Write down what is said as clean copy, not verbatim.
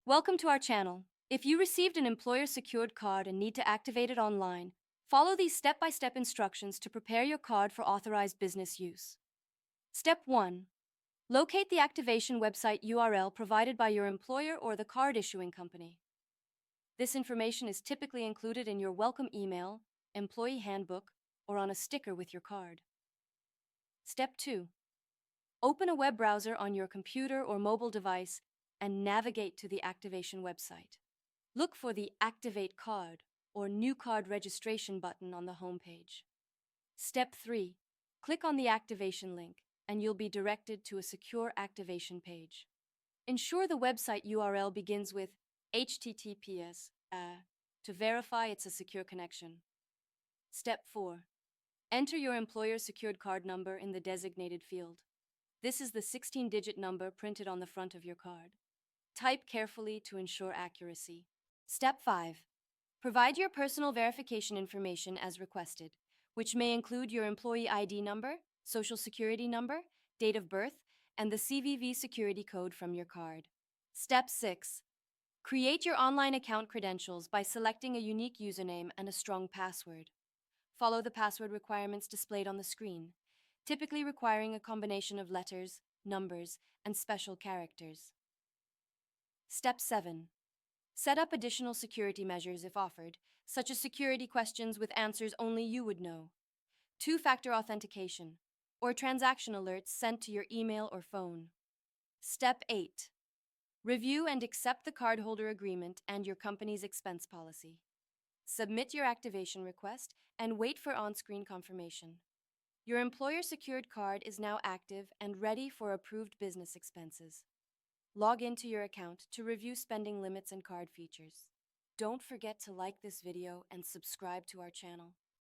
Welcome to our channel. If you received an employer-secured card and need to activate it online, follow these step-by-step instructions to prepare your card for authorized business use. Step 1. Locate the activation website URL provided by your employer or the card issuing company. This information is typically included in your welcome email, employee handbook, or on a sticker with your card. Step 2. Open a web browser on your computer or mobile device and navigate to the activation website. Look for the Activate Card or New Card Registration button on the homepage. Step 3. Click on the activation link and you'll be directed to a secure activation page. Ensure the website URL begins with HTTPS to verify it's a secure connection. Step 4. Enter your employer's secured card number in the designated field. This is the 16-digit number printed on the front of your card. Type carefully to ensure accuracy. Step 5. Provide your personal verification information as requested, which may include your employee ID number, social security number, date of birth, and the CVV security code from your card. Step 6. Create your online account credentials by selecting a unique username and a strong password. Follow the password requirements displayed on the screen, typically requiring a combination of letters, numbers, and special characters. Step 7. Set up additional security measures if offered, such as security questions with answers only you would know, two-factor authentication, or transaction alerts sent to your email or phone. Step 8. Review and accept the cardholder agreement and your company's expense policy. Submit your activation request and wait for on-screen confirmation. Your employer-secured card is now active and ready for approved business expenses. Log into your account to review spending limits and card features. Don't forget to like this video and subscribe to our channel.